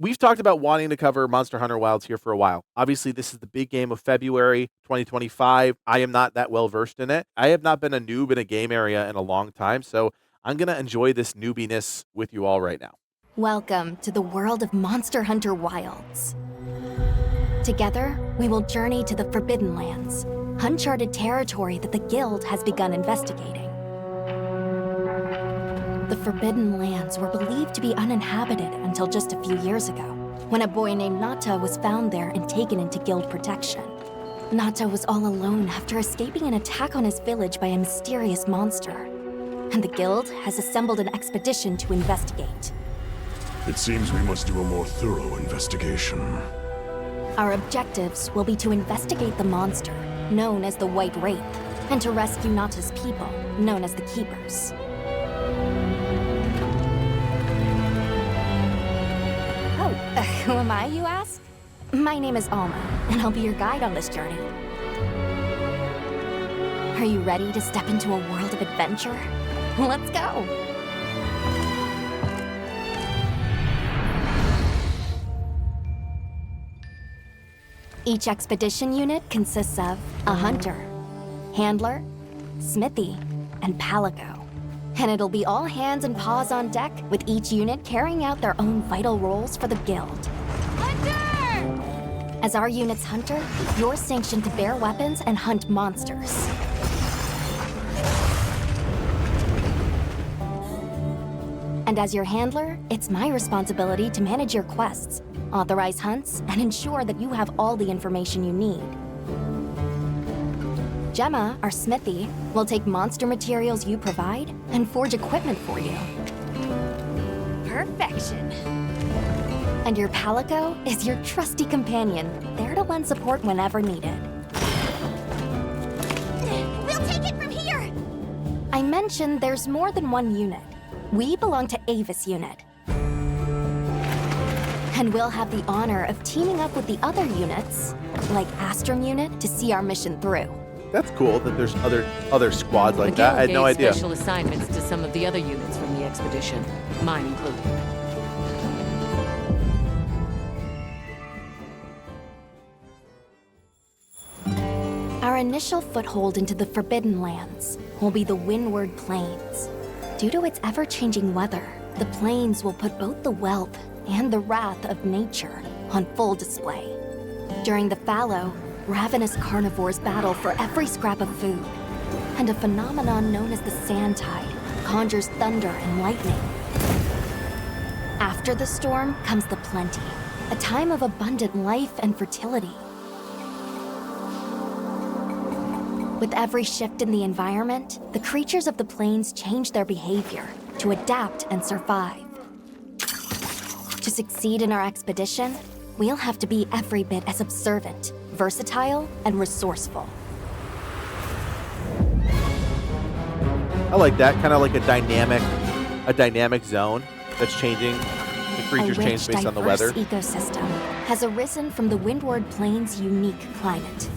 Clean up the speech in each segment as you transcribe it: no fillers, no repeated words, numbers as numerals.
we've talked about wanting to cover Monster Hunter Wilds here for a while. Obviously, this is the big game of February 2025. I am not that well versed in it. I have not been a noob in a game area in a long time, so I'm going to enjoy this newbiness with you all right now. Welcome to the world of Monster Hunter Wilds. Together, we will journey to the Forbidden Lands, uncharted territory that the Guild has begun investigating. The Forbidden Lands were believed to be uninhabited until just a few years ago, when a boy named Nata was found there and taken into Guild protection. Nata was all alone after escaping an attack on his village by a mysterious monster, and the Guild has assembled an expedition to investigate. It seems we must do a more thorough investigation. Our objectives will be to investigate the monster, known as the White Wraith, and to rescue Nata's people, known as the Keepers. Who am I, you ask? My name is Alma, and I'll be your guide on this journey. Are you ready to step into a world of adventure? Let's go! Each expedition unit consists of a hunter, handler, smithy, and palico. And it'll be all hands and paws on deck, with each unit carrying out their own vital roles for the Guild. Hunter! As our unit's hunter, you're sanctioned to bear weapons and hunt monsters. And as your handler, it's my responsibility to manage your quests, authorize hunts, and ensure that you have all the information you need. Gemma, our smithy, will take monster materials you provide and forge equipment for you. Perfection. And your palico is your trusty companion, there to lend support whenever needed. We'll take it from here! I mentioned there's more than one unit. We belong to Avis unit. And we'll have the honor of teaming up with the other units, like Astrum unit, to see our mission through. That's cool that there's other squads like that. I had no idea. Special assignments to some of the other units from the expedition, mine included. Our initial foothold into the Forbidden Lands will be the Windward Plains. Due to its ever-changing weather, the plains will put both the wealth and the wrath of nature on full display. During the fallow, ravenous carnivores battle for every scrap of food, and a phenomenon known as the sand tide conjures thunder and lightning. After the storm comes the plenty, a time of abundant life and fertility. With every shift in the environment, the creatures of the plains change their behavior to adapt and survive. To succeed in our expedition, we'll have to be every bit as observant, versatile, and resourceful. I like that, kind of like a dynamic zone that's changing. The creatures change based on the weather. A rich, diverse ecosystem has arisen from the Windward Plains' unique climate.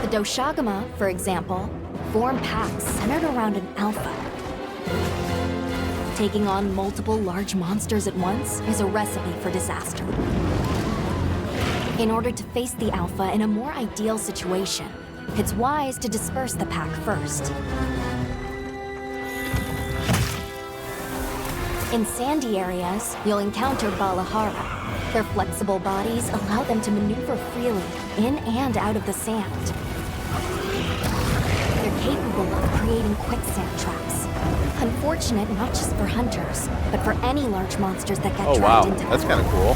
The Doshagama, for example, form packs centered around an alpha. Taking on multiple large monsters at once is a recipe for disaster. In order to face the alpha in a more ideal situation, it's wise to disperse the pack first. In sandy areas, you'll encounter Balahara. Their flexible bodies allow them to maneuver freely in and out of the sand. They're capable of creating quicksand traps. Unfortunate not just for hunters, but for any large monsters that get dragged into them. That's kind of cool.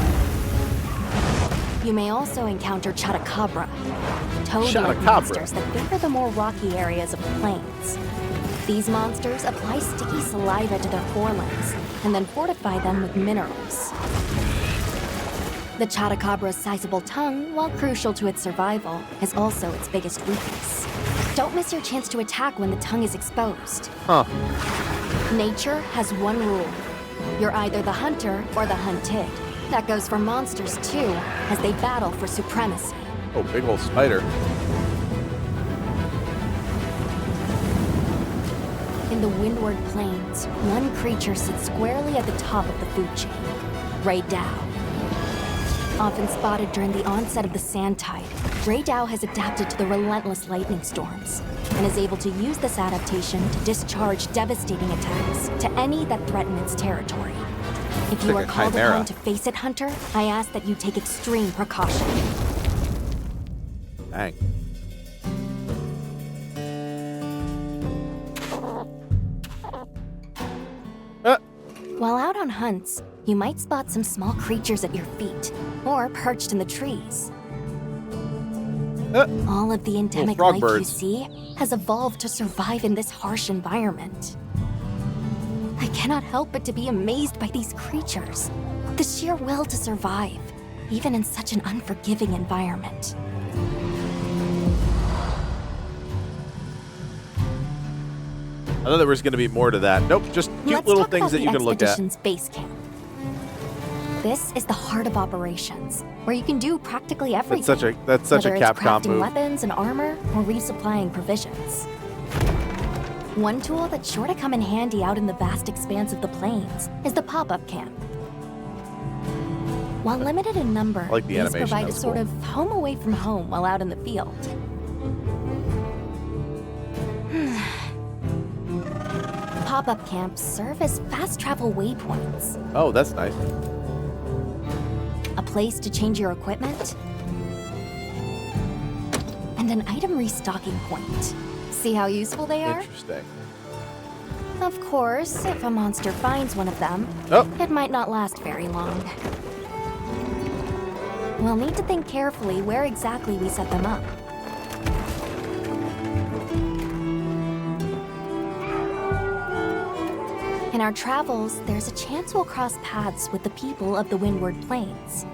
You may also encounter Chotacabra, toad-like monsters that favor the more rocky areas of the plains. These monsters apply sticky saliva to their forelimbs and then fortify them with minerals. The Chotacabra's sizable tongue, while crucial to its survival, is also its biggest weakness. Don't miss your chance to attack when the tongue is exposed. Nature has one rule. You're either the hunter or the hunted. That goes for monsters too, as they battle for supremacy. Oh, big old spider. In the Windward Plains, one creature sits squarely at the top of the food chain, Ray Dow. Often spotted during the onset of the Sand Tide, Ray Dow has adapted to the relentless lightning storms and is able to use this adaptation to discharge devastating attacks to any that threaten its territory. If you are called upon to face it, Hunter, I ask that you take extreme precaution. Dang. While out on hunts, you might spot some small creatures at your feet, or perched in the trees. All of the endemic life you see has evolved to survive in this harsh environment. I cannot help but to be amazed by these creatures, the sheer will to survive, even in such an unforgiving environment. I know there was going to be more to that. Nope, just cute little things that you can look at. Let's talk about the expedition's base camp. This is the heart of operations, where you can do practically everything. That's such a whether it's Capcom crafting move. Weapons and armor, or resupplying provisions. One tool that's sure to come in handy out in the vast expanse of the plains is the pop-up camp. While limited in number, like the these animation, provide a that was sort cool. of home away from home while out in the field. Pop-up camps serve as fast travel waypoints. Oh, that's nice. A place to change your equipment, and an item restocking point. See how useful they are? Interesting. Of course, if a monster finds one of them, it might not last very long. We'll need to think carefully where exactly we set them up. In our travels, there's a chance we'll cross paths with the people of the Windward Plains.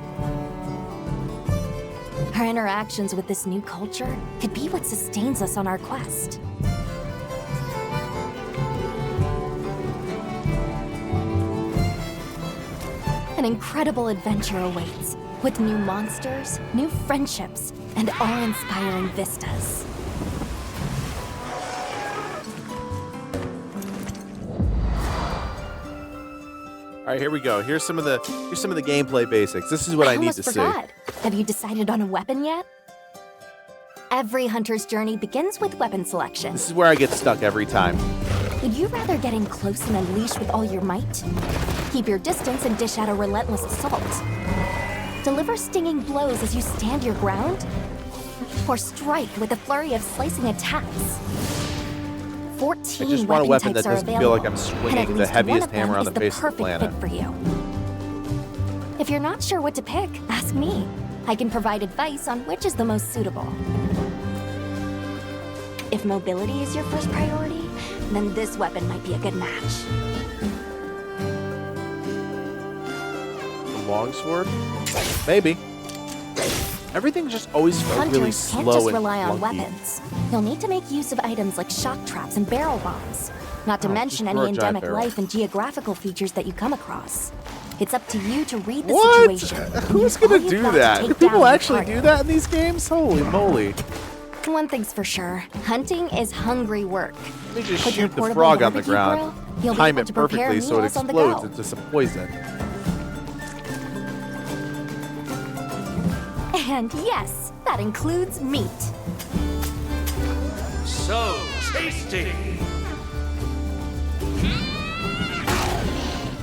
Our interactions with this new culture could be what sustains us on our quest. An incredible adventure awaits, with new monsters, new friendships, and awe-inspiring vistas. All right, here we go. Here's some of the gameplay basics. This is what I need to see. Have you decided on a weapon yet? Every hunter's journey begins with weapon selection. This is where I get stuck every time. Would you rather get in close and unleash with all your might? Keep your distance and dish out a relentless assault? Deliver stinging blows as you stand your ground? Or strike with a flurry of slicing attacks? 14 I just want a weapon that types are doesn't feel like available, I'm and at swinging the least heaviest one of them hammer on is the face of the perfect planet. fit for you. If you're not sure what to pick, ask me. I can provide advice on which is the most suitable. If mobility is your first priority, then this weapon might be a good match. Longsword? Maybe. Everything just always felt Hunters really can't slow just and rely on clunky. weapons. You'll need to make use of items like shock traps and barrel bombs, not to mention just throw any a giant endemic barrel. life and geographical features that you come across. It's up to you to read the What? situation. and Who's use all gonna you've do got to that? take Do people down your actually target. do that in these games? Holy moly. One thing's for sure, hunting is hungry work. Let me just With your shoot the portable frog on the barbecue ground. grill, you'll be Time able it to prepare perfectly so it meals on the explodes go. into some poison. And yes, that includes meat. So tasty!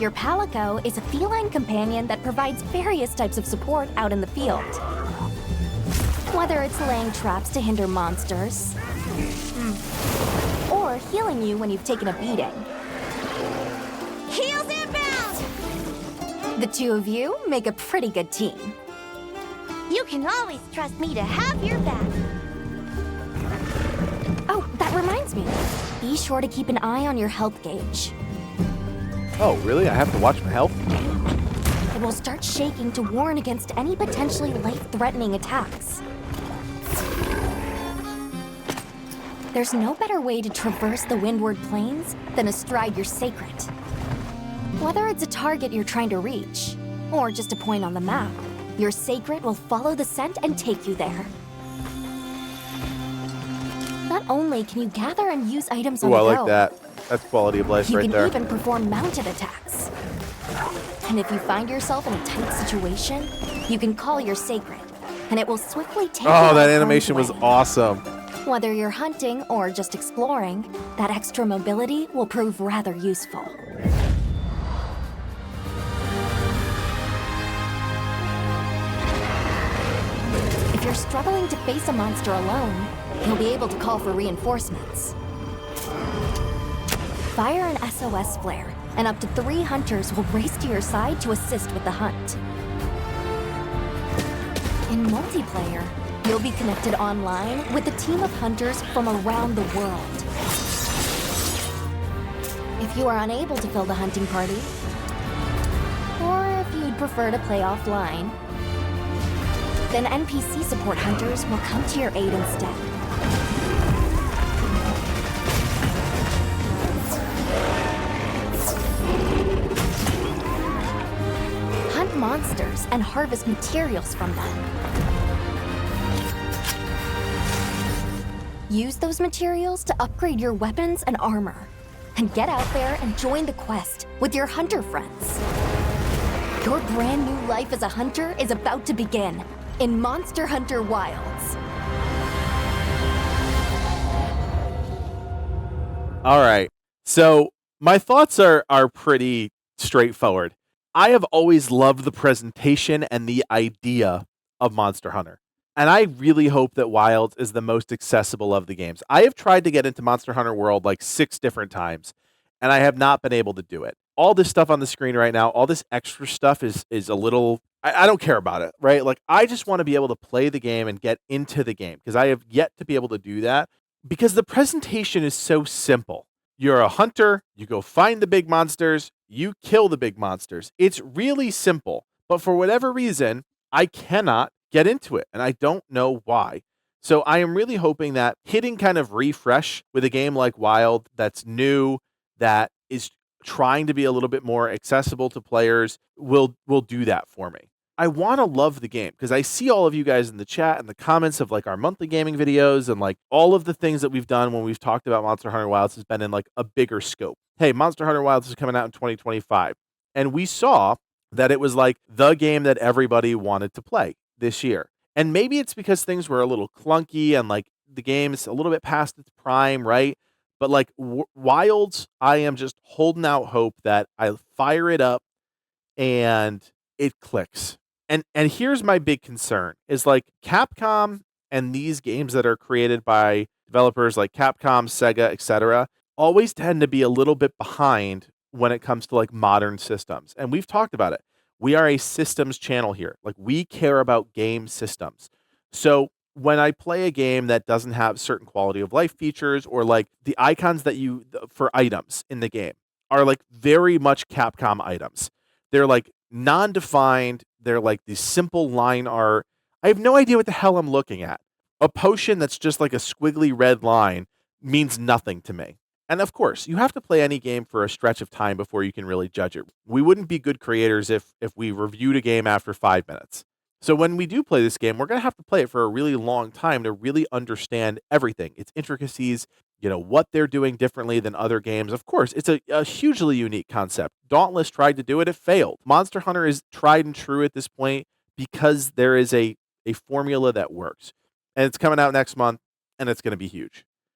Your Palico is a feline companion that provides various types of support out in the field. Whether it's laying traps to hinder monsters, or healing you when you've taken a beating. Heels inbound! The two of you make a pretty good team. You can always trust me to have your back. Oh, that reminds me. Be sure to keep an eye on your health gauge. Oh, really? I have to watch my health? It will start shaking to warn against any potentially life-threatening attacks. There's no better way to traverse the Windward Plains than astride your sacred. Whether it's a target you're trying to reach, or just a point on the map, your sacred will follow the scent and take you there. Not only can you gather and use items on Ooh, the I go, like that. That's quality of life You right can there. even perform mounted attacks. And if you find yourself in a tight situation, you can call your sacred, and it will swiftly take you Oh, on that harm's animation was way. awesome. Whether you're hunting or just exploring, that extra mobility will prove rather useful. If you're struggling to face a monster alone, you'll be able to call for reinforcements. Fire an SOS flare, and up to 3 hunters will race to your side to assist with the hunt. In multiplayer, you'll be connected online with a team of hunters from around the world. If you are unable to fill the hunting party, or if you'd prefer to play offline, then NPC support hunters will come to your aid instead. Hunt monsters and harvest materials from them. Use those materials to upgrade your weapons and armor. And get out there and join the quest with your hunter friends. Your brand new life as a hunter is about to begin in Monster Hunter Wilds. All right. So my thoughts are pretty straightforward. I have always loved the presentation and the idea of Monster Hunter. And I really hope that Wilds is the most accessible of the games. I have tried to get into Monster Hunter World like 6 different times, and I have not been able to do it. All this stuff on the screen right now, all this extra stuff is a little I don't care about it, right? Like I just want to be able to play the game and get into the game because I have yet to be able to do that because the presentation is so simple. You're a hunter, you go find the big monsters, you kill the big monsters. It's really simple. But for whatever reason, I cannot get into it, and I don't know why. So I am really hoping that hitting kind of refresh with a game like Wild that's new, that is trying to be a little bit more accessible to players will do that for me. I want to love the game because I see all of you guys in the chat and the comments of like our monthly gaming videos and like all of the things that we've done when we've talked about Monster Hunter Wilds has been in like a bigger scope. Hey, Monster Hunter Wilds is coming out in 2025, and we saw that it was like the game that everybody wanted to play this year. And maybe it's because things were a little clunky and like the game's a little bit past its prime, right? But like Wilds, I am just holding out hope that I fire it up and it clicks. And here's my big concern is like Capcom and these games that are created by developers like Capcom, Sega, etc. always tend to be a little bit behind when it comes to like modern systems. And we've talked about it. We are a systems channel here. Like we care about game systems. So when I play a game that doesn't have certain quality of life features or like the icons that you for items in the game are like very much Capcom items. They're like non-defined. They're like these simple line art. I have no idea what the hell I'm looking at. A potion that's just like a squiggly red line means nothing to me. And of course, you have to play any game for a stretch of time before you can really judge it. We wouldn't be good creators if we reviewed a game after 5 minutes. So when we do play this game, we're going to have to play it for a really long time to really understand everything, its intricacies, what they're doing differently than other games. Of course, it's a hugely unique concept. Dauntless tried to do it. It failed. Monster Hunter is tried and true at this point because there is a formula that works. And it's coming out next month, and it's going to be huge.